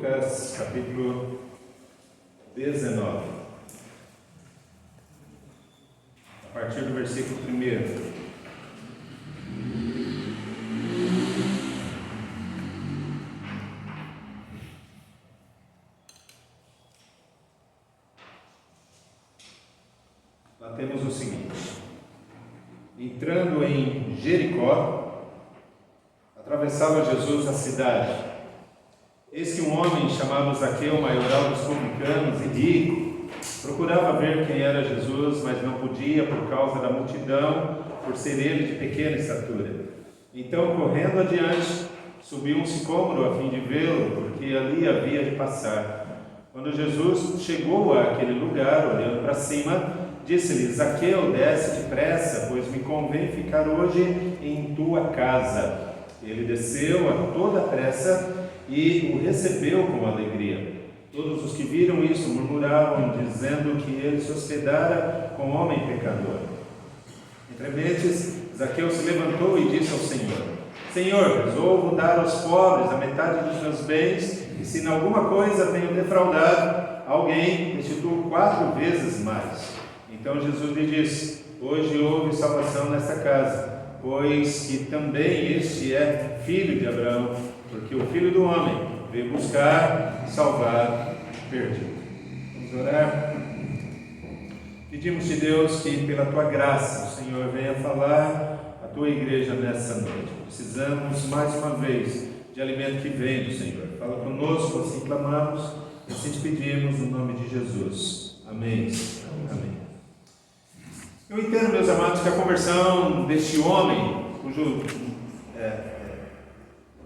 Lucas, capítulo 19, a partir do versículo 1. Lá temos o seguinte: entrando em Jericó, atravessava Jesus a cidade. Eis que um homem chamado Zaqueu, maioral dos publicanos e rico, procurava ver quem era Jesus, mas não podia por causa da multidão, por ser ele de pequena estatura. Então, correndo adiante, subiu um sicômoro a fim de vê-lo, porque ali havia de passar. Quando Jesus chegou àquele lugar, olhando para cima, disse-lhe: Zaqueu, desce depressa, pois me convém ficar hoje em tua casa. Ele desceu a toda pressa e o recebeu com alegria. Todos os que viram isso murmuravam, dizendo que ele se hospedara com homem pecador. Entrementes, Zaqueu se levantou e disse ao Senhor: Senhor, resolvo dar aos pobres a metade dos meus bens, e se em alguma coisa tenho defraudado alguém, restituo 4 vezes mais. Então Jesus lhe disse: hoje houve salvação nesta casa, pois que também este é filho de Abraão, porque o Filho do Homem veio buscar e salvar o perdido. Vamos orar? Pedimos-te, Deus, que pela tua graça o Senhor venha falar à tua igreja nessa noite. Precisamos mais uma vez de alimento que vem do Senhor. Fala conosco, assim clamamos, assim te pedimos no nome de Jesus. Amém. Amém. Eu entendo, meus amados, que a conversão deste homem, cujo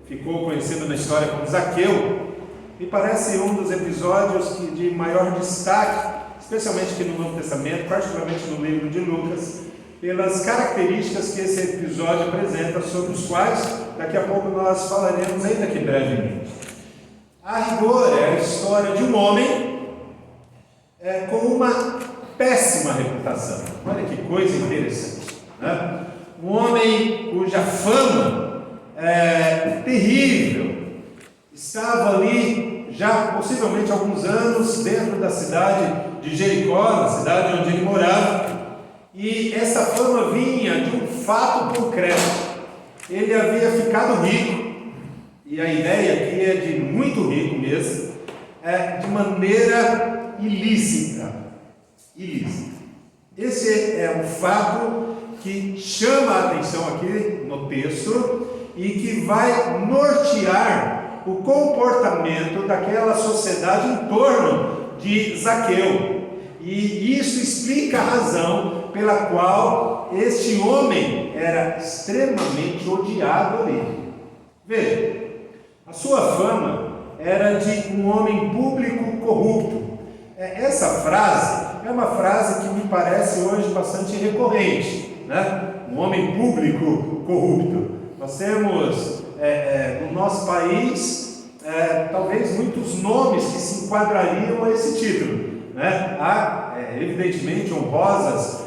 ficou conhecido na história como Zaqueu, me parece um dos episódios de maior destaque, especialmente aqui no Novo Testamento, particularmente no livro de Lucas, pelas características que esse episódio apresenta, sobre os quais daqui a pouco nós falaremos ainda aqui brevemente. A rigor é a história de um homem com uma péssima reputação. Olha que coisa interessante, né? Um homem cuja fama é terrível, estava ali já possivelmente há alguns anos dentro da cidade de Jericó, na cidade onde ele morava, e essa fama vinha de um fato concreto. Ele havia ficado rico, e a ideia aqui é de muito rico mesmo, de maneira ilícita. Esse é um fato que chama a atenção aqui no texto e que vai nortear o comportamento daquela sociedade em torno de Zaqueu. E isso explica a razão pela qual este homem era extremamente odiado ali. Veja, a sua fama era de um homem público corrupto. Essa frase é uma frase que me parece hoje bastante recorrente, né? Um homem público corrupto. Nós temos no nosso país talvez muitos nomes que se enquadrariam a esse título, né? Há evidentemente honrosos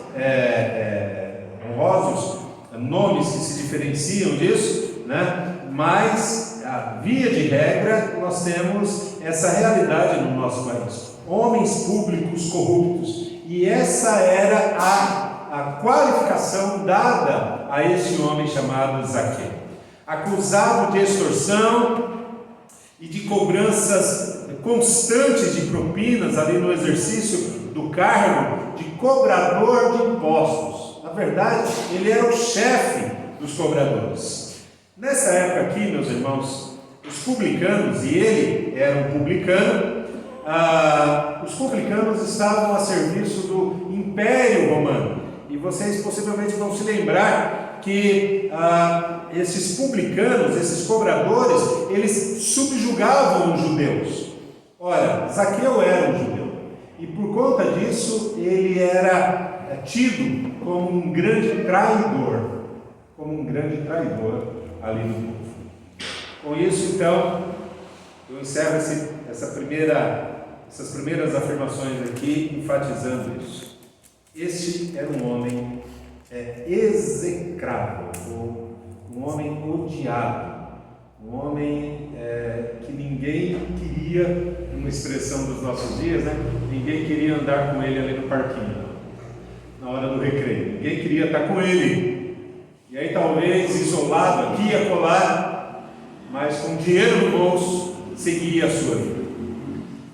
nomes que se diferenciam disso, né? Mas via de regra nós temos essa realidade no nosso país: homens públicos corruptos. E essa era a qualificação dada a esse homem chamado Zaqueu, acusado de extorsão e de cobranças constantes de propinas ali no exercício do cargo de cobrador de impostos. Na verdade, ele era o chefe dos cobradores. Nessa época aqui, meus irmãos, os publicanos, e ele era um publicano, os publicanos estavam a serviço do Império Romano. E vocês possivelmente vão se lembrar que esses publicanos, esses cobradores, eles subjugavam os judeus. Ora, Zaqueu era um judeu, e por conta disso ele era tido como um grande traidor, ali no povo. Com isso, então, eu encerro essas primeiras afirmações aqui, enfatizando isso. Este era um homem execrável, um homem odiado, um homem que ninguém queria queria, uma expressão dos nossos dias, né? Ninguém queria andar com ele ali no parquinho, na hora do recreio. Ninguém queria estar com ele. E aí talvez isolado aqui e acolá, mas com dinheiro no bolso, seguiria a sua vida.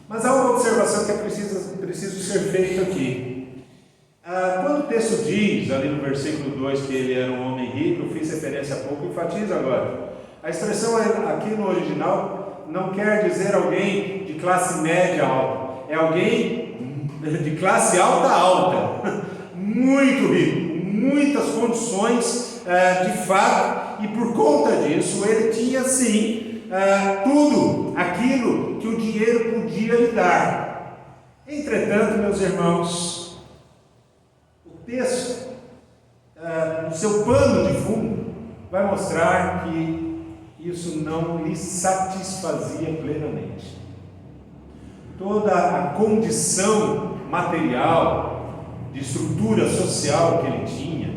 Mas há uma observação que é preciso ser feita aqui. Quando o texto diz, ali no versículo 2, que ele era um homem rico, eu fiz referência há pouco e enfatizo agora. A expressão aqui no original não quer dizer alguém de classe média alta, é alguém de classe alta, muito rico, muitas condições de fato, e por conta disso ele tinha sim tudo aquilo que o dinheiro podia lhe dar. Entretanto, meus irmãos, o texto, o seu pano de fundo, vai mostrar que isso não lhe satisfazia plenamente. Toda a condição material, de estrutura social que ele tinha,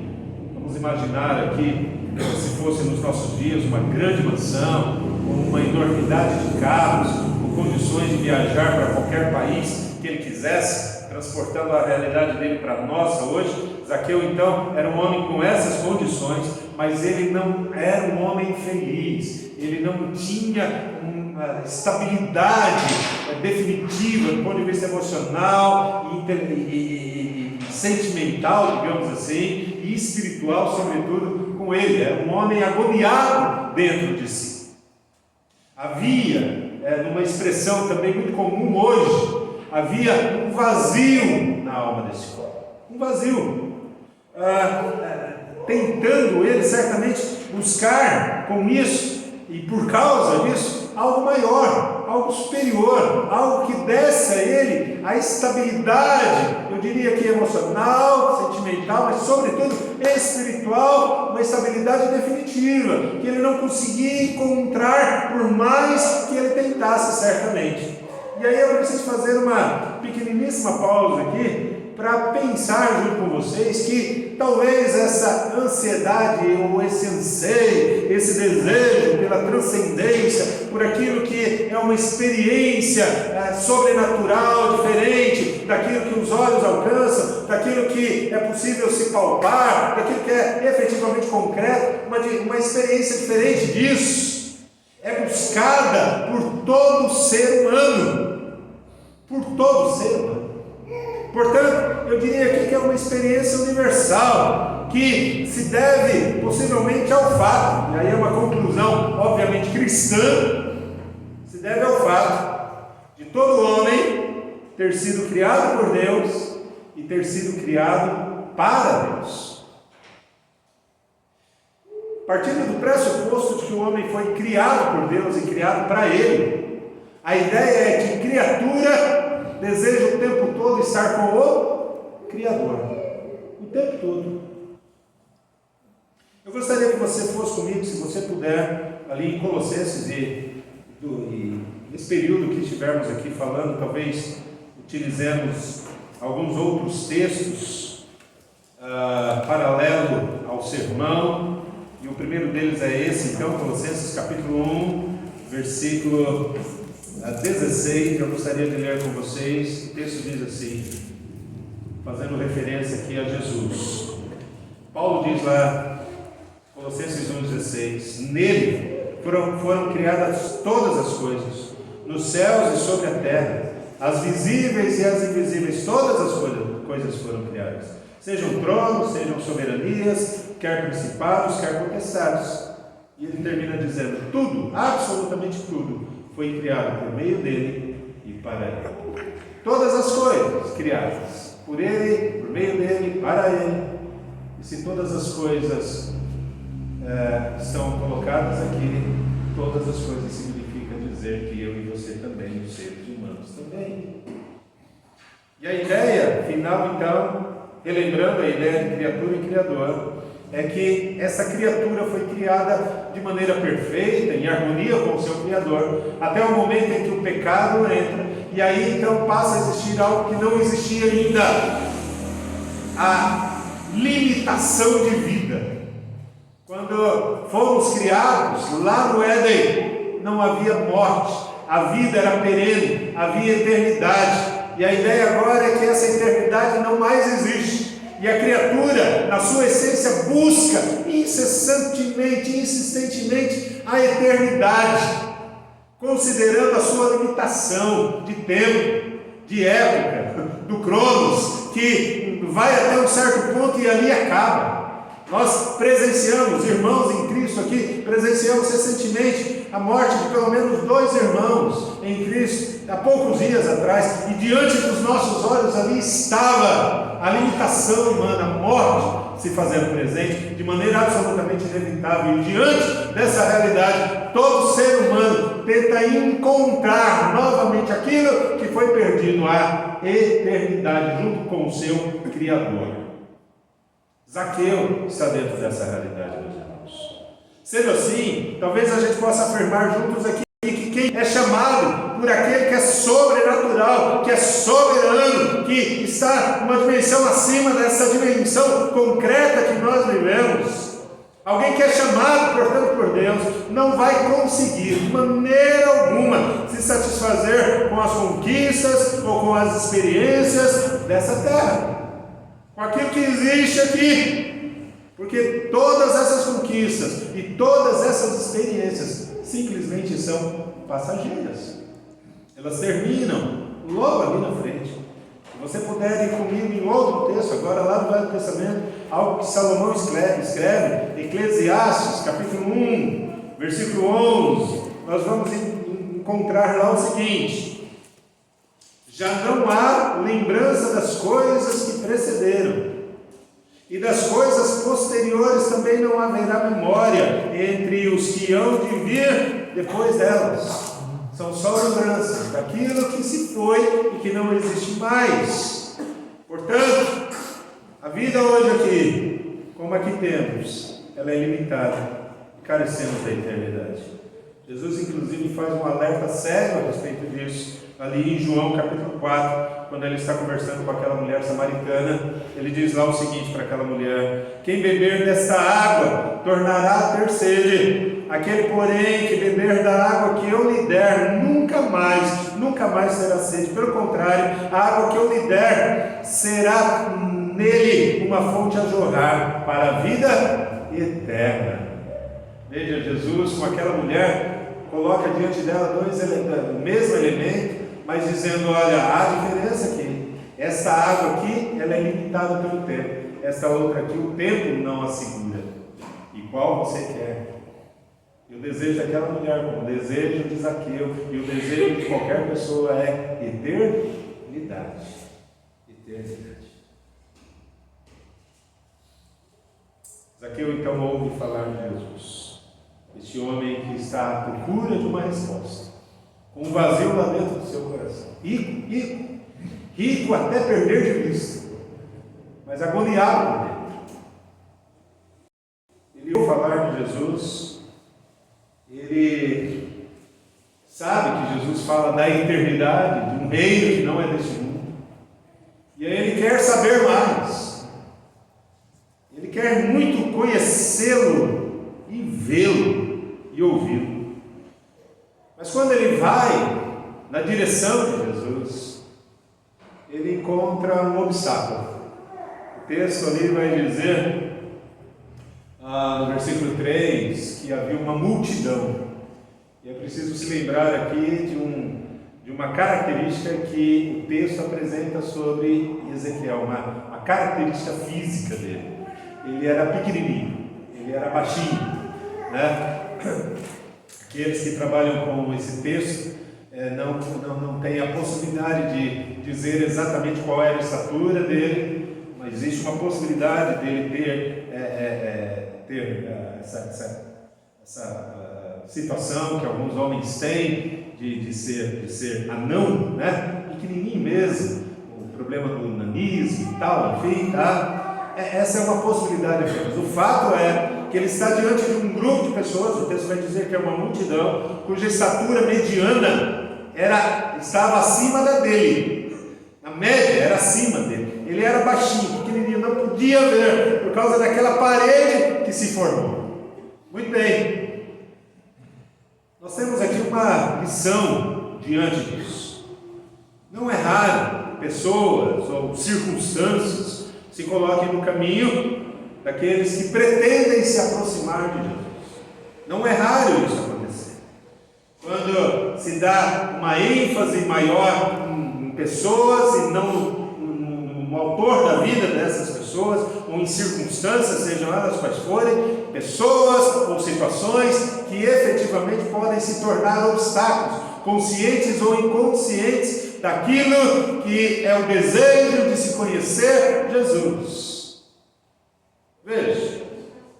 vamos imaginar aqui, se fosse nos nossos dias uma grande mansão, com uma enormidade de carros, com condições de viajar para qualquer país que ele quisesse, transportando a realidade dele para a nossa hoje. Zaqueu então era um homem com essas condições, mas ele não era um homem feliz, ele não tinha uma estabilidade definitiva do ponto de vista emocional e sentimental, digamos assim, e espiritual, sobretudo, com ele. Era um homem agoniado dentro de si. Havia, numa expressão também muito comum hoje, havia um vazio na alma desse homem, um vazio, tentando ele certamente buscar com isso, e por causa disso, algo maior, algo superior, algo que desse a ele a estabilidade, eu diria que emocional, sentimental, mas sobretudo espiritual, uma estabilidade definitiva, que ele não conseguia encontrar por mais que ele tentasse certamente. E aí eu preciso fazer uma pequeniníssima pausa aqui, para pensar junto com vocês que talvez essa ansiedade ou esse anseio, esse desejo pela transcendência, por aquilo que é uma experiência sobrenatural, diferente daquilo que os olhos alcançam, daquilo que é possível se palpar, daquilo que é efetivamente concreto, uma experiência diferente disso, é buscada por todo ser humano, por todo ser humano. Portanto, eu diria aqui que é uma experiência universal, que se deve possivelmente ao fato, e aí é uma conclusão obviamente cristã, se deve ao fato de todo homem ter sido criado por Deus e ter sido criado para Deus. Partindo do pressuposto de que o homem foi criado por Deus e criado para Ele, a ideia é que criatura deseja o tempo todo estar com o Criador, o tempo todo. Eu gostaria que você fosse comigo, se você puder, ali em Colossenses e nesse período que estivermos aqui falando, talvez utilizemos alguns outros textos paralelo ao sermão, e o primeiro deles é esse, então, Colossenses capítulo 1, versículo 16, eu gostaria de ler com vocês. O texto diz assim, fazendo referência aqui a Jesus. Paulo diz lá, Colossenses 1,16: nele foram criadas todas as coisas, nos céus e sobre a terra, as visíveis e as invisíveis, todas as coisas foram criadas, sejam tronos, sejam soberanias, quer principados, quer potestades. E ele termina dizendo: tudo, absolutamente tudo, foi criado por meio dele e para ele. Todas as coisas criadas por ele, por meio dele, para ele. E se todas as coisas estão colocadas aqui, todas as coisas significa dizer que eu e você também, os seres humanos também. E a ideia final, então, relembrando a ideia de criatura e criador, é que essa criatura foi criada de maneira perfeita, em harmonia com o seu Criador, até o momento em que o pecado entra, e aí então passa a existir algo que não existia ainda: a limitação de vida. Quando fomos criados lá no Éden, não havia morte, a vida era perene, havia eternidade. E a ideia agora é que essa eternidade não mais existe. E a criatura, na sua essência, busca incessantemente, insistentemente a eternidade, considerando a sua limitação de tempo, de época, do Cronos, que vai até um certo ponto e ali acaba. Nós presenciamos, irmãos em Cristo aqui, presenciamos recentemente a morte de pelo menos 2 irmãos em Cristo, há poucos dias atrás, e diante dos nossos olhos ali estava a limitação humana, a morte se fazendo presente de maneira absolutamente inevitável. E diante dessa realidade, todo ser humano tenta encontrar novamente aquilo que foi perdido, a eternidade, junto com o seu Criador. Zaqueu está dentro dessa realidade, meus irmãos. Sendo assim, talvez a gente possa afirmar juntos aqui que quem é chamado por aquele que é sobrenatural, que é soberano, que está numa dimensão acima dessa dimensão concreta que nós vivemos, alguém que é chamado, portanto, por Deus, não vai conseguir de maneira alguma se satisfazer com as conquistas ou com as experiências dessa terra, com aquilo que existe aqui, porque todas essas conquistas e todas essas experiências simplesmente são passageiras. Elas terminam logo ali na frente. Se você puder ir comigo em outro texto, agora lá do Velho Testamento, algo que Salomão escreve, Eclesiastes, capítulo 1, versículo 11, nós vamos encontrar lá o seguinte: já não há lembrança das coisas que precederam, e das coisas posteriores também não haverá memória entre os que hão de vir depois delas. São só lembranças daquilo que se foi e que não existe mais. Portanto, a vida hoje aqui, como aqui temos, ela é limitada e carecemos da eternidade. Jesus, inclusive, faz um alerta sério a respeito disso, ali em João capítulo 4, quando ele está conversando com aquela mulher samaritana. Ele diz lá o seguinte para aquela mulher: quem beber desta água tornará a ter sede. Aquele, porém, que beber da água que eu lhe der, nunca mais terá sede. Pelo contrário, a água que eu lhe der será nele uma fonte a jorrar para a vida eterna. Veja, Jesus com aquela mulher coloca diante dela o mesmo elemento, mas dizendo: olha, há diferença aqui. Esta água aqui, ela é limitada pelo tempo. Esta outra aqui, o tempo não a segura. E qual você quer? E o desejo daquela mulher, como o desejo de Zaqueu, e o desejo de qualquer pessoa é eternidade. Eternidade. Zaqueu então ouve falar de Jesus, este homem que está à procura de uma resposta, com um vazio lá dentro do seu coração, rico até perder de vista, mas agoniado por dentro. Ele ouve falar de Jesus. Ele sabe que Jesus fala da eternidade, de um reino que não é deste mundo, e aí ele quer saber mais, ele quer muito conhecê-lo e vê-lo e ouvi-lo. Mas quando ele vai na direção de Jesus, ele encontra um obstáculo. O texto ali vai dizer, no versículo 3, que havia uma multidão. E é preciso se lembrar aqui de uma característica que o texto apresenta sobre Ezequiel, uma característica física dele. Ele era pequenininho, ele era baixinho, né? Aqueles que trabalham com esse texto não têm a possibilidade de dizer exatamente qual era a estatura dele, mas existe uma possibilidade dele ter essa situação que alguns homens têm de ser anão, né? Pequenininho mesmo, o problema do nanismo e tal, enfim, tá? Essa é uma possibilidade apenas. O fato é que ele está diante de um grupo de pessoas, o texto vai dizer que é uma multidão, cuja estatura mediana estava acima da dele, na média era acima dele. Ele era baixinho, pequenininho, não podia ver, por causa daquela parede que se formou. Muito bem, nós temos aqui uma lição diante disso. Não é raro pessoas ou circunstâncias se coloquem no caminho daqueles que pretendem se aproximar de Jesus. Não é raro isso acontecer. Quando se dá uma ênfase maior em pessoas e não no autor da vida dessas pessoas, ou em circunstâncias, sejam elas quais forem, pessoas ou situações que efetivamente podem se tornar obstáculos, conscientes ou inconscientes, daquilo que é o desejo de se conhecer Jesus. Veja,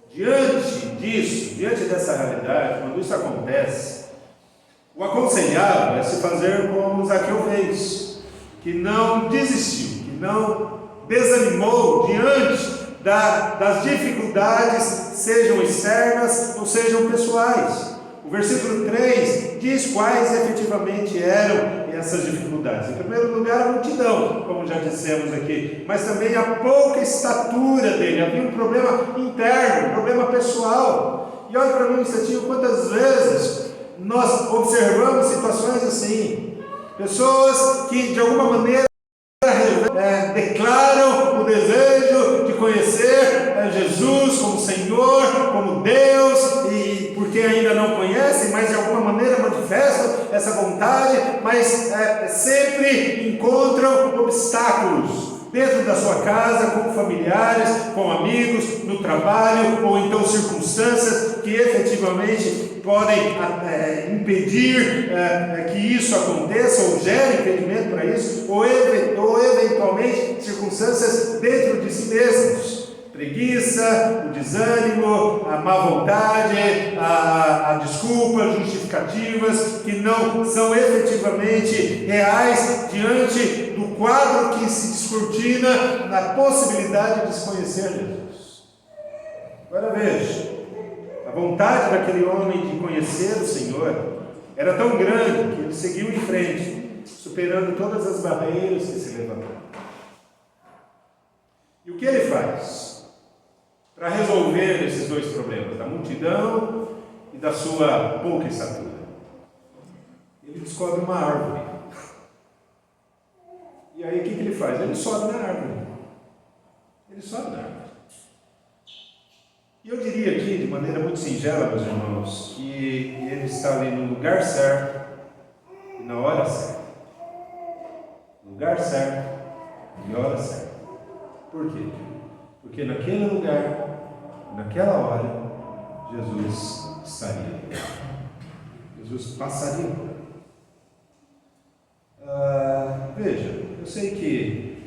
diante disso, diante dessa realidade, quando isso acontece, o aconselhável é se fazer como Zaqueu fez, que não desistiu, que não desanimou diante das dificuldades, sejam externas ou sejam pessoais. O versículo 3 diz quais efetivamente eram essas dificuldades. Em primeiro lugar, a multidão, como já dissemos aqui, mas também a pouca estatura dele. Havia um problema interno, um problema pessoal. E olha para mim um instantinho, quantas vezes nós observamos situações assim, pessoas que de alguma maneira declaram o desejo de conhecer Jesus como Senhor, como Deus, e porque ainda não conhecem, mas de alguma maneira manifestam essa vontade, mas sempre encontram obstáculos dentro da sua casa, com familiares, com amigos, no trabalho, ou então circunstâncias que efetivamente podem impedir que isso aconteça, ou gere impedimento para isso, ou eventualmente circunstâncias dentro de si mesmos. Preguiça, o desânimo, a má vontade, a desculpas, justificativas que não são efetivamente reais diante do quadro que se descortina na possibilidade de se conhecer Jesus. Agora veja, a vontade daquele homem de conhecer o Senhor era tão grande que ele seguiu em frente, superando todas as barreiras que se levantaram. E o que ele faz para resolver esses dois problemas, da multidão e da sua pouca estatura? Ele descobre uma árvore. E aí o que ele faz? Ele sobe na árvore. Ele sobe na árvore. E eu diria aqui, de maneira muito singela, meus irmãos, que ele está ali no lugar certo e na hora certa. Lugar certo e hora certa. Por quê? Porque naquele lugar, naquela hora, Jesus estaria. Jesus passaria. Veja, eu sei que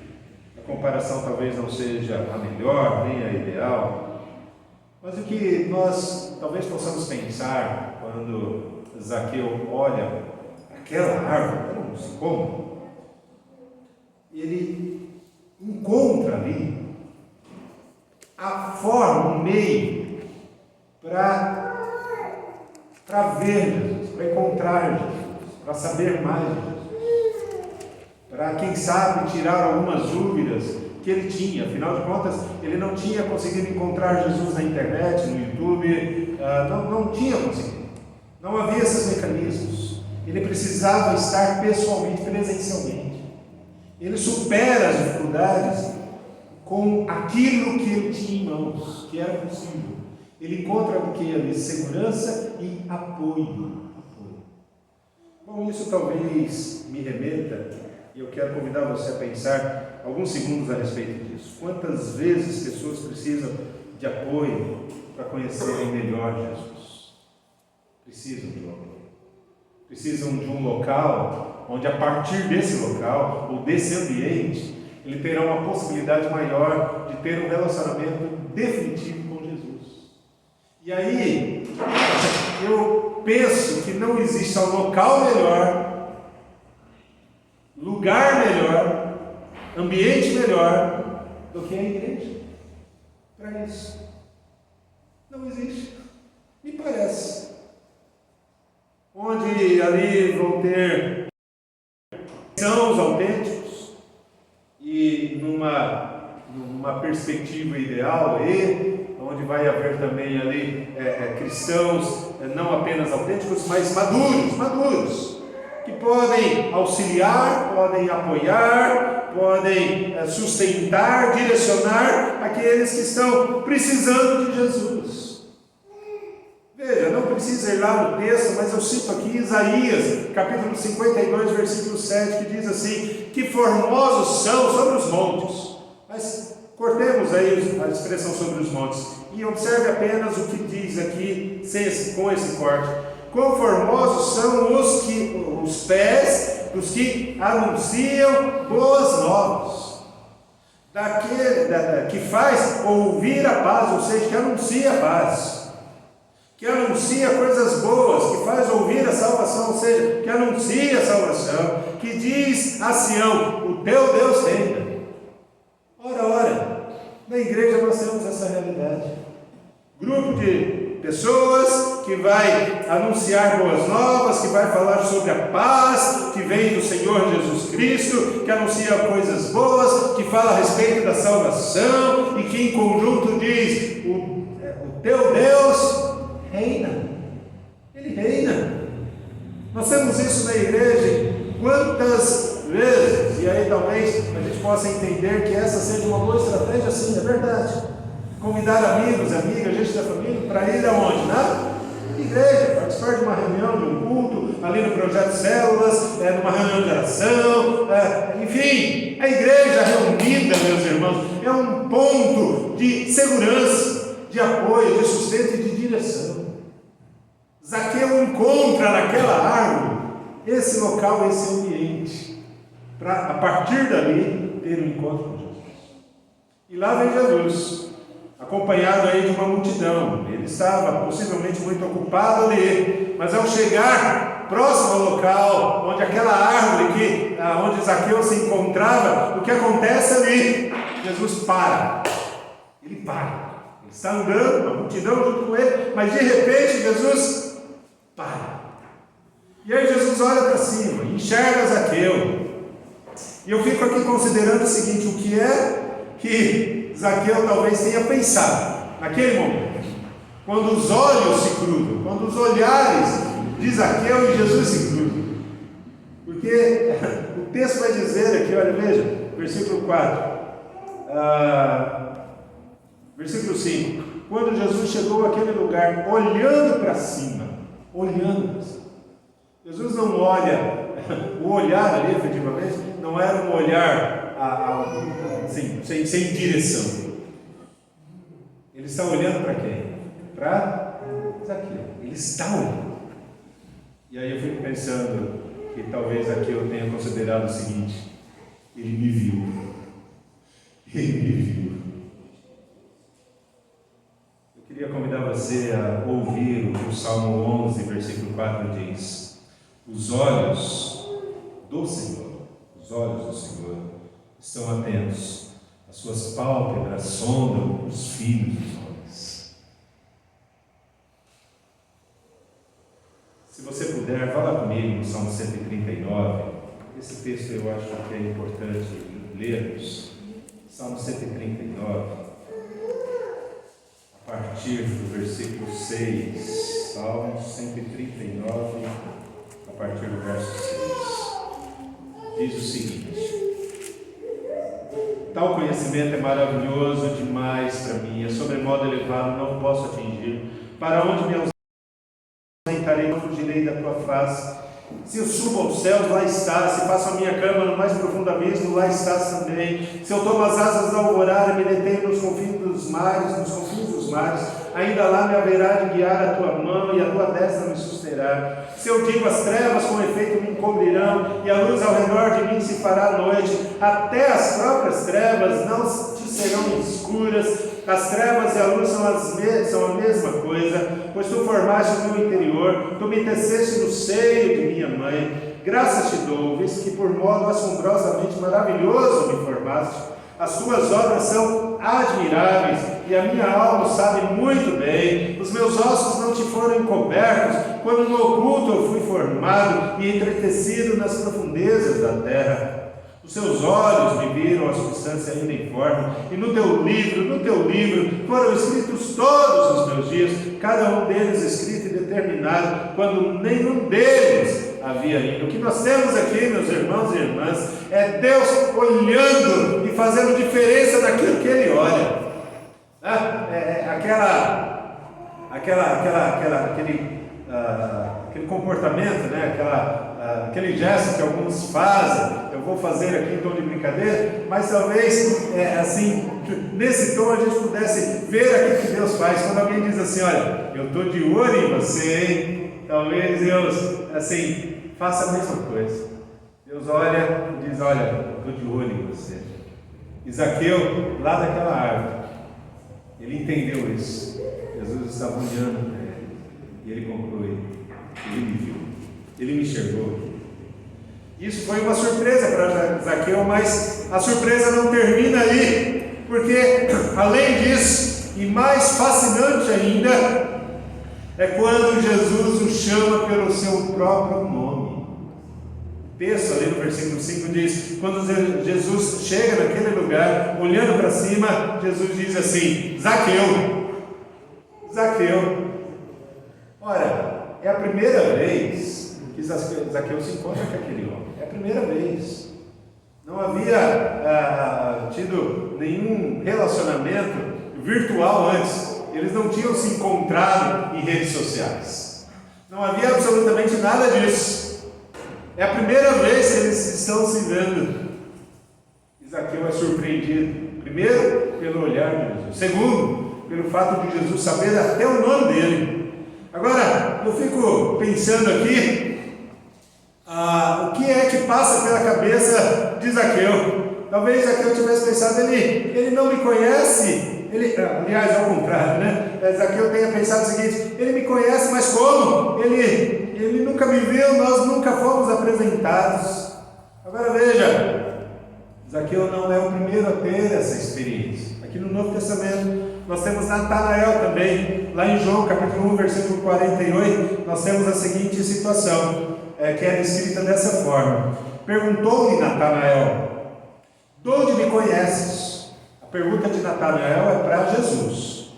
a comparação talvez não seja a melhor, nem a ideal, mas o que nós talvez possamos pensar quando Zaqueu olha aquela árvore, era um sicômoro, ele encontra ali a forma, um meio para ver Jesus, para encontrar Jesus, para saber mais de Jesus, para, quem sabe, tirar algumas dúvidas que ele tinha. Afinal de contas, ele não tinha conseguido encontrar Jesus na internet, no YouTube, não tinha conseguido, não havia esses mecanismos. Ele precisava estar pessoalmente, presencialmente. Ele supera as dificuldades com aquilo que ele tinha em mãos, que era possível. Ele encontra o que ali? Segurança e apoio. Bom, isso talvez me remeta, e eu quero convidar você a pensar alguns segundos a respeito disso. Quantas vezes pessoas precisam de apoio para conhecerem melhor Jesus? Precisam de um apoio. Precisam de um local onde, a partir desse local, ou desse ambiente, ele terá uma possibilidade maior de ter um relacionamento definitivo com Jesus. E aí, eu penso que não existe um local melhor, lugar melhor, ambiente melhor do que a igreja para isso. Não existe, me parece. Onde ali vão ter cristãos autênticos e numa perspectiva ideal, onde vai haver também ali cristãos não apenas autênticos, mas maduros, que podem auxiliar, podem apoiar, podem sustentar, direcionar aqueles que estão precisando de Jesus. Veja, não precisa ir lá no texto, mas eu cito aqui Isaías, capítulo 52, versículo 7, que diz assim: que formosos são sobre os montes. Mas cortemos aí a expressão sobre os montes e observe apenas o que diz aqui com esse corte. Quão formosos são os pés dos que anunciam boas novas, daquele que faz ouvir a paz, ou seja, que anuncia a paz, que anuncia coisas boas, que faz ouvir a salvação, ou seja, que anuncia a salvação, que diz a Sião: o teu Deus reina. Ora, na igreja nós temos essa realidade. Grupo de pessoas que vai anunciar boas novas, que vai falar sobre a paz que vem do Senhor Jesus Cristo, que anuncia coisas boas, que fala a respeito da salvação e que em conjunto diz: o teu Deus reina. Ele reina. Nós temos isso na igreja. Quantas vezes, e aí talvez a gente possa entender que essa seja uma boa estratégia, sim, é verdade. Convidar amigos, amigas, gente da família para ir aonde? Na igreja, participar de uma reunião, de um culto, ali no projeto Células, numa reunião de oração, enfim, a igreja reunida, meus irmãos, é um ponto de segurança, de apoio, de sustento e de direção. Zaqueu encontra naquela árvore esse local, esse ambiente, para a partir dali ter um encontro com Jesus. E lá vem Jesus, acompanhado aí de uma multidão. Ele estava possivelmente muito ocupado ali, mas ao chegar próximo ao local onde aquela árvore onde Zaqueu se encontrava, o que acontece ali? Jesus para. Ele para. Ele está andando, uma multidão junto com ele, mas de repente Jesus para. E aí Jesus olha para cima, enxerga Zaqueu. E eu fico aqui considerando o seguinte: o que é que Zaqueu talvez tenha pensado naquele momento, quando os olhos se cruzam, quando os olhares de Zaqueu e Jesus se cruzam. Porque o texto vai dizer aqui, olha, veja, versículo 4, versículo 5: quando Jesus chegou àquele lugar, olhando para cima, Jesus não olha, o olhar ali efetivamente não era um olhar sem direção. Ele está olhando para quem? Para Zaqueu. Ele está olhando. E aí eu fico pensando que talvez aqui eu tenha considerado o seguinte: ele me viu. Ele me viu. Eu queria convidar você a ouvir o que o Salmo 11, versículo 4 diz: os olhos do Senhor estão atentos, as suas pálpebras sondam os filhos dos homens. Se você puder, vá lá comigo no Salmo 139. Esse texto eu acho que é importante lermos. Salmo 139, a partir do versículo 6. Salmo 139, a partir do verso 6. Diz o seguinte: tal conhecimento é maravilhoso demais para mim, é sobremodo elevado, não posso atingir. Para onde me ausentarei, não fugirei da tua face. Se eu subo aos céus, lá estás. Se faço a minha cama no mais profundo abismo, lá estás também. Se eu tomo as asas da alvorada e me detenho nos confins dos mares, ainda lá me haverá de guiar a tua mão e a tua destra me susterá. Se eu digo as trevas com efeito me encobrirão e a luz ao redor de mim se fará noite, até as próprias trevas não te serão escuras. As trevas e a luz são a mesma coisa, pois tu formaste o meu interior, tu me teceste no seio de minha mãe. Graças te dou, visto que por modo assombrosamente maravilhoso me formaste. As tuas obras são admiráveis e a minha alma sabe muito bem. Os meus ossos não te foram encobertos, quando no oculto eu fui formado e entretecido nas profundezas da terra. Os seus olhos me viram a substância ainda informe, e no teu livro foram escritos todos os meus dias, cada um deles escrito e determinado, quando nenhum deles havia ainda. O que nós temos aqui, meus irmãos e irmãs, é Deus olhando e fazendo diferença naquilo que Ele olha. Aquele comportamento, né? Aquele gesto que alguns fazem, eu vou fazer aqui em tom de brincadeira, mas talvez assim, nesse tom a gente pudesse ver aquilo que Deus faz. Quando alguém diz assim: olha, eu estou de olho em você, hein? Talvez Deus assim faça a mesma coisa. Deus olha e diz: olha, eu estou de olho em você. E Zaqueu, lá daquela árvore, ele entendeu isso. Jesus estava olhando para ele e ele conclui: ele me viu, ele me enxergou. Isso foi uma surpresa para Zaqueu, mas a surpresa não termina aí, porque além disso, e mais fascinante ainda, é quando Jesus o chama pelo seu próprio nome. O texto ali no versículo 5 diz: quando Jesus chega naquele lugar, olhando para cima, Jesus diz assim: Zaqueu, Zaqueu. Ora, é a primeira vez que Zaqueu se encontra com aquele homem. É a primeira vez. Não havia tido nenhum relacionamento virtual antes. Eles não tinham se encontrado em redes sociais. Não havia absolutamente nada disso. É a primeira vez que eles estão se vendo. E Zaqueu é surpreendido. Primeiro, pelo olhar de Jesus. Segundo, pelo fato de Jesus saber até o nome dele. Agora, eu fico pensando aqui, o que é que passa pela cabeça de Zaqueu? Talvez Zaqueu tivesse pensado: ele não me conhece, aliás, ao contrário, né? Zaqueu tenha pensado o seguinte: ele me conhece, mas como? Ele nunca me viu, nós nunca fomos apresentados. Agora veja, Zaqueu não é o primeiro a ter essa experiência. Aqui no Novo Testamento nós temos Natanael também. Lá em João capítulo 1, versículo 48, nós temos a seguinte situação, que é descrita dessa forma: perguntou-lhe Natanael: de onde me conheces? A pergunta de Natanael é para Jesus,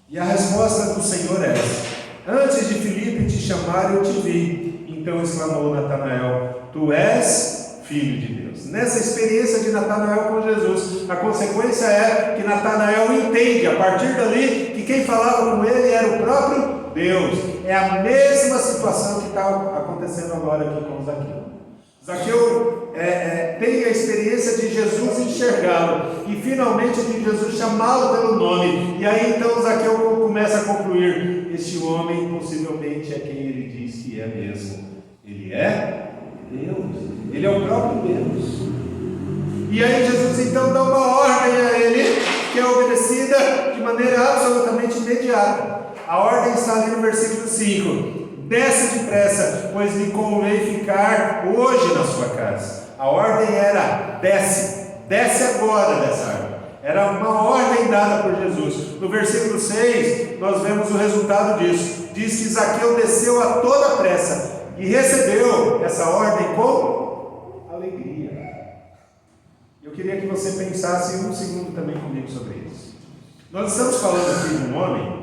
e a resposta do Senhor é essa: antes de Filipe te chamar, eu te vi. Então exclamou Natanael: tu és Filho de Deus. Nessa experiência de Natanael com Jesus, a consequência é que Natanael entende, a partir dali, que quem falava com ele era o próprio Deus. É a mesma situação que está acontecendo agora aqui com Zaqueu. Zaqueu tem a experiência de Jesus enxergá-lo e finalmente de Jesus chamá-lo pelo nome. E aí então Zaqueu começa a concluir: este homem possivelmente é quem ele diz que é mesmo. Ele é Deus. Ele é o próprio Deus. E aí Jesus então dá uma ordem a ele, que é obedecida de maneira absolutamente imediata. A ordem está ali no versículo 5: desce depressa, pois me convém ficar hoje na sua casa. A ordem era: desce agora dessa árvore. Era uma ordem dada por Jesus. No versículo 6 nós vemos o resultado disso. Diz que Zaqueu desceu a toda pressa e recebeu essa ordem com alegria. Eu queria que você pensasse um segundo também comigo sobre isso. Nós estamos falando aqui de um homem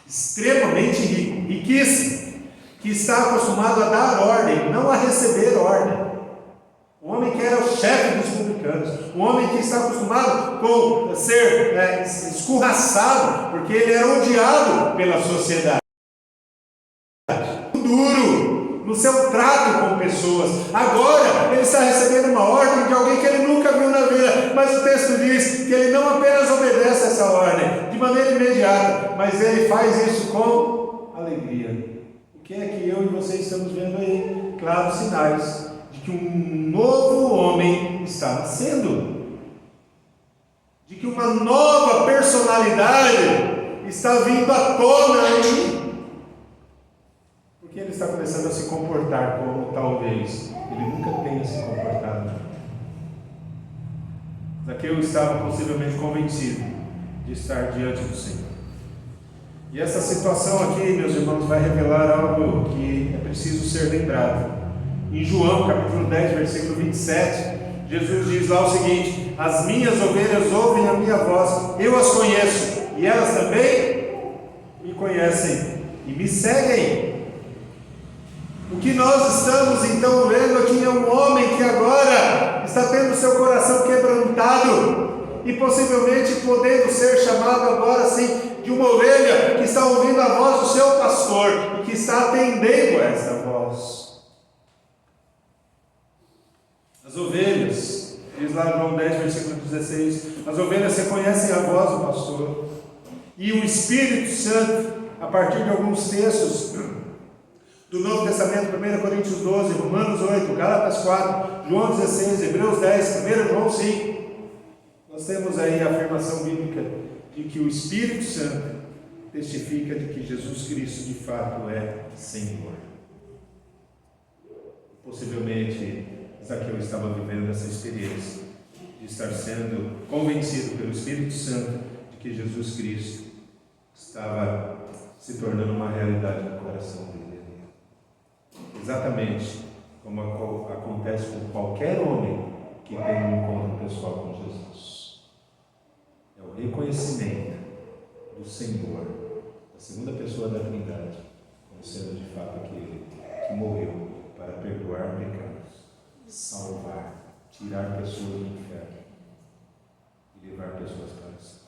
extremamente rico, riquíssimo, que está acostumado a dar ordem, não a receber ordem. Um homem que era o chefe dos publicanos, um homem que está acostumado com ser escorraçado, porque ele era odiado pela sociedade. Duro no seu trato com pessoas. Agora ele está recebendo uma ordem de alguém que ele nunca viu na vida, mas o texto diz que ele não apenas obedece essa ordem de maneira imediata, mas ele faz isso com alegria. O que é que eu e você estamos vendo aí? Claros sinais de que um novo homem está nascendo, de que uma nova personalidade está vindo à tona aí. Porque ele está começando a se comportar como talvez ele nunca tenha se comportado. Zaqueu estava possivelmente convencido de estar diante do Senhor. E essa situação aqui, meus irmãos, vai revelar algo que é preciso ser lembrado. Em João capítulo 10, versículo 27, Jesus diz lá o seguinte: as minhas ovelhas ouvem a minha voz, eu as conheço, e elas também me conhecem e me seguem. O que nós estamos então vendo aqui é um homem que agora está tendo seu coração quebrantado e possivelmente podendo ser chamado agora sim de uma ovelha que está ouvindo a voz do seu pastor e que está atendendo a esta voz. As ovelhas, diz lá João 10, versículo 16, as ovelhas reconhecem a voz do pastor e o Espírito Santo, a partir de alguns textos do Novo Testamento, 1 Coríntios 12, Romanos 8, Gálatas 4, João 16, Hebreus 10, 1 João 5, nós temos aí a afirmação bíblica de que o Espírito Santo testifica de que Jesus Cristo de fato é Senhor. Possivelmente Zaqueu estava vivendo essa experiência de estar sendo convencido pelo Espírito Santo de que Jesus Cristo estava se tornando uma realidade no coração dele. Exatamente como acontece com qualquer homem que tem um encontro pessoal com Jesus. É o reconhecimento do Senhor, da segunda pessoa da Trindade, como sendo de fato aquele que morreu para perdoar pecados, salvar, tirar pessoas do inferno e levar pessoas para o céu.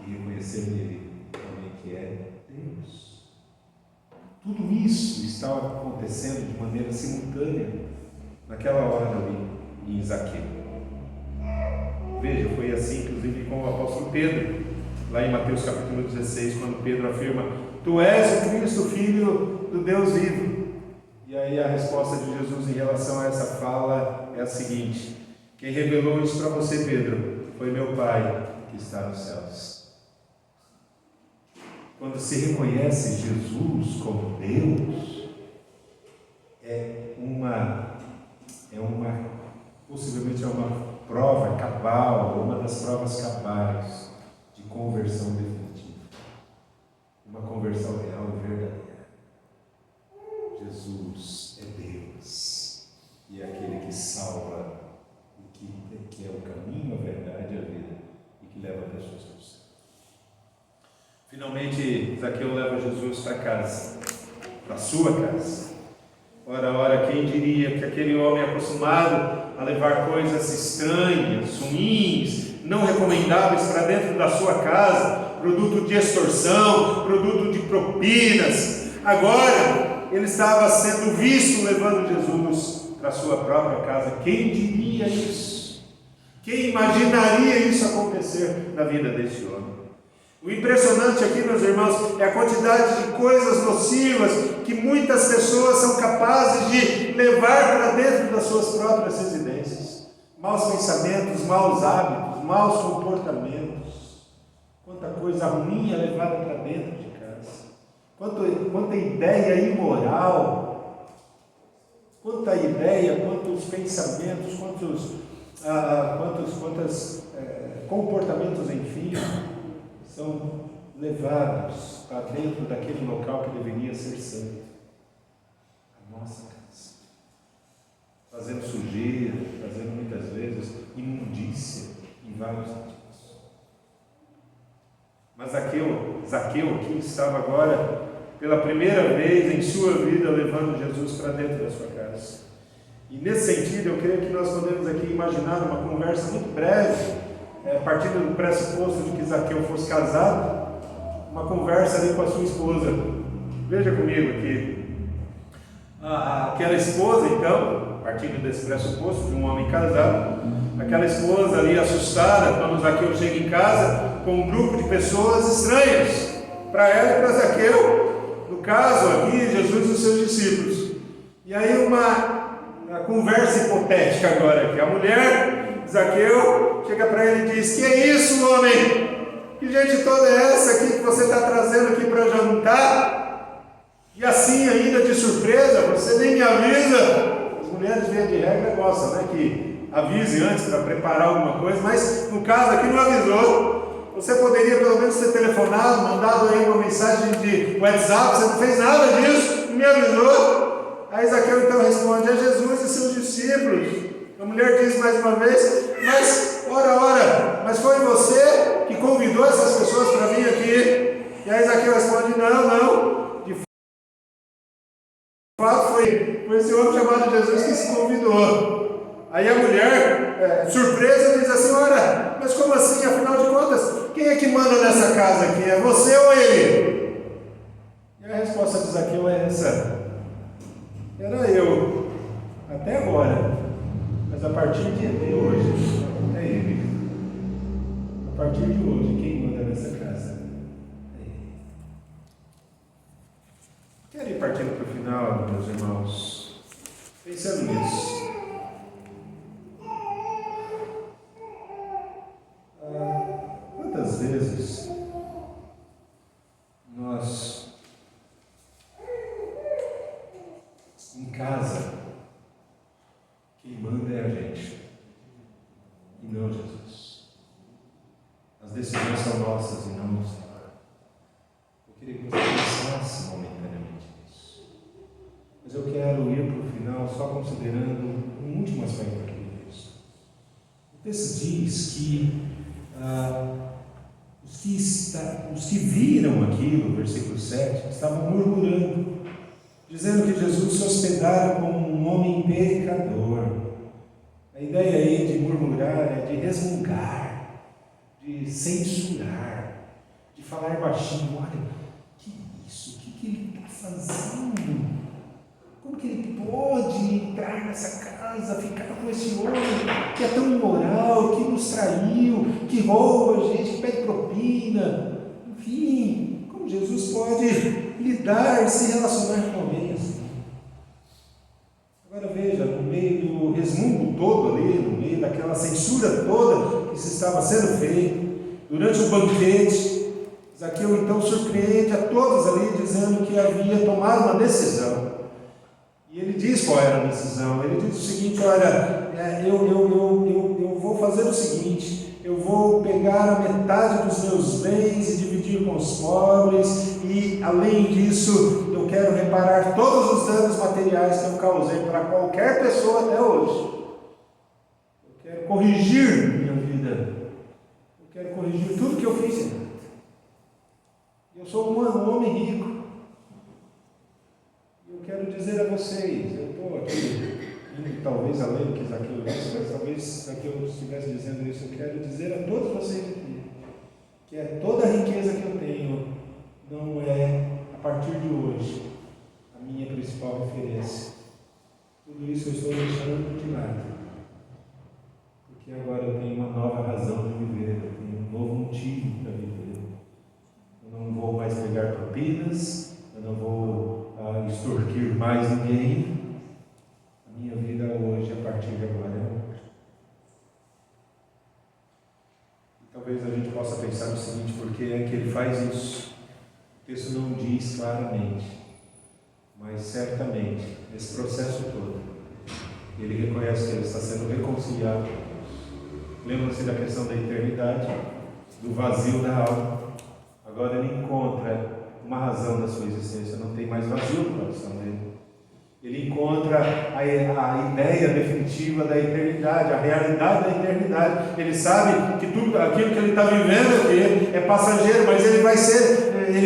E reconhecer nele também que é Deus. Tudo isso estava acontecendo de maneira simultânea naquela hora ali em Zaqueu. Veja, foi assim inclusive com o apóstolo Pedro, lá em Mateus capítulo 16, quando Pedro afirma: Tu és o Cristo, Filho do Deus vivo. E aí a resposta de Jesus em relação a essa fala é a seguinte: quem revelou isso para você, Pedro, foi meu Pai que está nos céus. Quando se reconhece Jesus como Deus, possivelmente é uma prova cabal, uma das provas cabais de conversão definitiva. Uma conversão real e verdadeira. Jesus é Deus e é aquele que salva, que é o caminho, a verdade e a vida e que leva pessoas para o céu. Finalmente, Zaqueu leva Jesus para casa, para a sua casa. Ora, quem diria que aquele homem acostumado a levar coisas estranhas, ruins, não recomendáveis para dentro da sua casa, produto de extorsão, produto de propinas, agora ele estava sendo visto levando Jesus para a sua própria casa. Quem diria isso? Quem imaginaria isso acontecer na vida desse homem? O impressionante aqui, meus irmãos, é a quantidade de coisas nocivas que muitas pessoas são capazes de levar para dentro das suas próprias residências. Maus pensamentos, maus hábitos, maus comportamentos. Quanta coisa ruim é levada para dentro de casa. Quanta ideia imoral. Quanta ideia, quantos pensamentos, quantos comportamentos, enfim, são levados para dentro daquele local que deveria ser santo, a nossa casa, fazendo sujeira, trazendo muitas vezes imundícia em vários sentidos. Mas Zaqueu aqui estava agora, pela primeira vez em sua vida, levando Jesus para dentro da sua casa. E nesse sentido, eu creio que nós podemos aqui imaginar uma conversa muito breve, partindo do pressuposto de que Zaqueu fosse casado, uma conversa ali com a sua esposa. Veja comigo aqui. Aquela esposa, então, partindo desse pressuposto de um homem casado, aquela esposa ali assustada quando Zaqueu chega em casa com um grupo de pessoas estranhas para ela e para Zaqueu, no caso aqui, Jesus e os seus discípulos. E aí uma conversa hipotética agora, que a mulher Zaqueu chega para ele e diz: que é isso, homem? Que gente toda é essa aqui que você está trazendo aqui para jantar? E assim ainda de surpresa, você nem me avisa. As mulheres, via de regra, gostam, né, que avise antes para preparar alguma coisa, mas no caso aqui não avisou. Você poderia pelo menos ter telefonado, mandado aí uma mensagem de WhatsApp, você não fez nada disso, não me avisou. Aí Zaqueu então responde: é Jesus e seus discípulos. A mulher diz mais uma vez: mas, mas foi você que convidou essas pessoas para vir aqui? E aí Zaqueu responde: não, de fato esse homem chamado Jesus que se convidou. Aí a mulher, surpresa, diz assim: ora, mas como assim? Afinal de contas, quem é que manda nessa casa aqui? É você ou ele? E a resposta de Zaqueu é essa: era eu, até agora, mas a partir de hoje, é ele. A partir de hoje, quem manda nessa casa é ele. Quero ir partindo para o final, meus irmãos, pensando nisso. Quantas vezes nós, em casa, quem manda é a gente e não Jesus. As decisões são nossas e não do Senhor. Eu queria que você pensasse momentaneamente nisso, mas eu quero ir para o final só considerando um último aspecto aqui do texto. O texto diz que os que viram aquilo, versículo 7, estavam murmurando, dizendo que Jesus se hospedara como um homem pecador. A ideia aí de murmurar é de resmungar, de censurar, de falar baixinho. Olha, que isso? O que ele está fazendo? Como que ele pode entrar nessa casa, ficar com esse homem que é tão imoral, que nos traiu, que rouba a gente, que pede propina? Enfim, como Jesus pode lidar, se relacionar com alguém assim? Agora veja, no meio do resmungo todo ali, no meio daquela censura toda que se estava sendo feita, durante o banquete, Zaqueu então surpreende a todos ali, dizendo que havia tomado uma decisão. E ele diz qual era a decisão. Ele diz o seguinte: olha, eu vou fazer o seguinte, eu vou pegar a metade dos meus bens e dividir com os pobres, e além disso, eu quero reparar todos os danos materiais que eu causei para qualquer pessoa até hoje. Eu quero corrigir minha vida, eu quero corrigir tudo que eu fiz errado. Eu sou um homem rico. Eu quero dizer a vocês, eu estou aqui, indo talvez além do que Zaqueu disse, mas talvez Zaqueu estivesse dizendo isso. Eu quero dizer a todos vocês aqui, que toda a riqueza que eu tenho não é, a partir de hoje, a minha principal referência. Tudo isso eu estou deixando de lado, porque agora eu tenho uma nova razão de viver, eu tenho um novo motivo para viver. Eu não vou mais pegar propinas, eu não vou extorquir mais ninguém. A minha vida hoje, a partir de agora, é outra. E talvez a gente possa pensar o seguinte: por que é que ele faz isso? O texto não diz claramente, mas certamente, nesse processo todo, ele reconhece que ele está sendo reconciliado com Deus. Lembra-se da questão da eternidade, do vazio da alma. Agora ele encontra uma razão da sua existência, não tem mais vazio no coração dele. Ele encontra a ideia definitiva da eternidade, a realidade da eternidade. Ele sabe que tudo aquilo que ele está vivendo aqui é passageiro, mas ele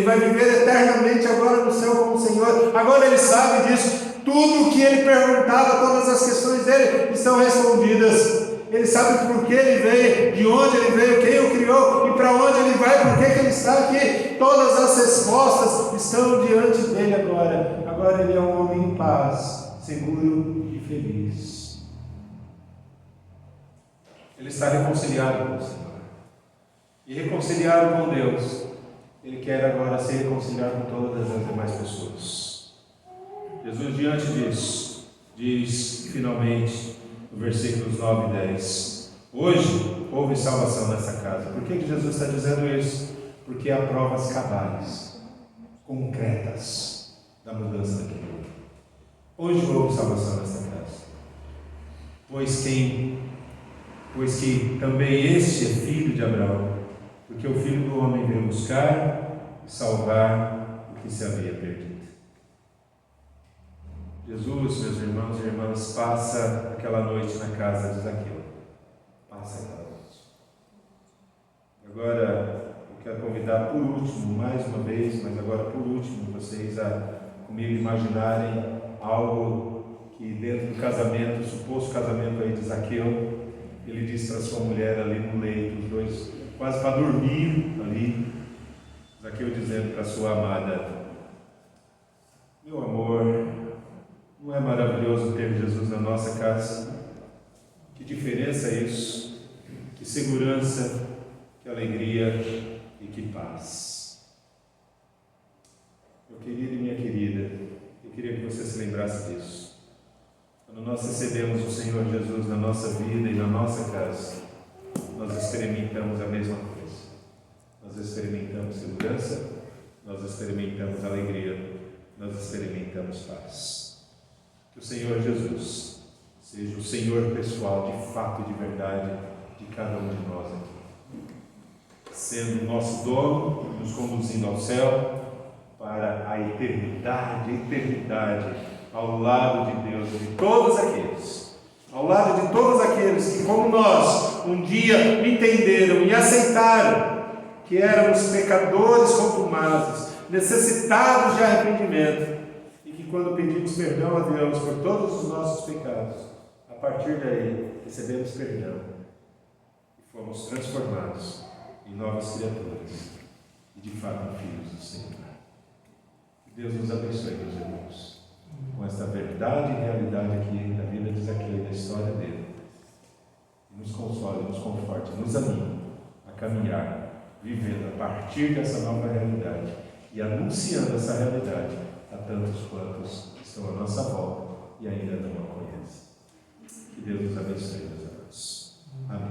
vai viver eternamente agora no céu com o Senhor. Agora ele sabe disso. Tudo o que ele perguntava, todas as questões dele estão respondidas. Ele sabe por que ele veio, de onde ele veio, quem o criou e para onde ele vai, por que ele está aqui. Todas as respostas estão diante dele agora. Agora ele é um homem em paz, seguro e feliz. Ele está reconciliado com o Senhor. E reconciliado com Deus, ele quer agora se reconciliar com todas as demais pessoas. Jesus, diante disso, diz finalmente, no versículos 9 e 10: hoje houve salvação nessa casa. Por que Jesus está dizendo isso? Porque há provas cabais, concretas, da mudança daquilo. Hoje houve salvação nessa casa, pois que também este é filho de Abraão, porque o Filho do Homem veio buscar e salvar o que se havia perdido. Jesus, meus irmãos e irmãs, passa aquela noite na casa de Zaqueu. Passa aquela noite. Agora, eu quero convidar por último, mais uma vez, mas agora por último, vocês a comigo imaginarem algo que dentro do casamento, o suposto casamento aí de Zaqueu, ele disse para sua mulher ali no leito, os dois quase para dormir ali, Zaqueu dizendo para sua amada: meu amor, não é maravilhoso ter Jesus na nossa casa? Que diferença é isso? Que segurança, que alegria e que paz. Meu querido e minha querida, eu queria que você se lembrasse disso. Quando nós recebemos o Senhor Jesus na nossa vida e na nossa casa, nós experimentamos a mesma coisa. Nós experimentamos segurança, nós experimentamos alegria, nós experimentamos paz. Que o Senhor Jesus seja o Senhor pessoal, de fato e de verdade, de cada um de nós aqui, sendo o nosso dono, nos conduzindo ao céu, para a eternidade, ao lado de Deus, de todos aqueles, ao lado de todos aqueles que, como nós, um dia entenderam e aceitaram que éramos pecadores contumazes, necessitados de arrependimento, e que quando pedimos perdão a Deus por todos os nossos pecados, a partir daí recebemos perdão e fomos transformados em novas criaturas e de fato filhos do Senhor. Que Deus nos abençoe, meus irmãos, com esta verdade e realidade aqui da vida de Zaqueu e da história dele, e nos console, nos conforte, nos anime a caminhar, vivendo a partir dessa nova realidade e anunciando essa realidade a tantos quantos estão à nossa volta e ainda não a conhecem. Que Deus nos abençoe, meus irmãos. Amém.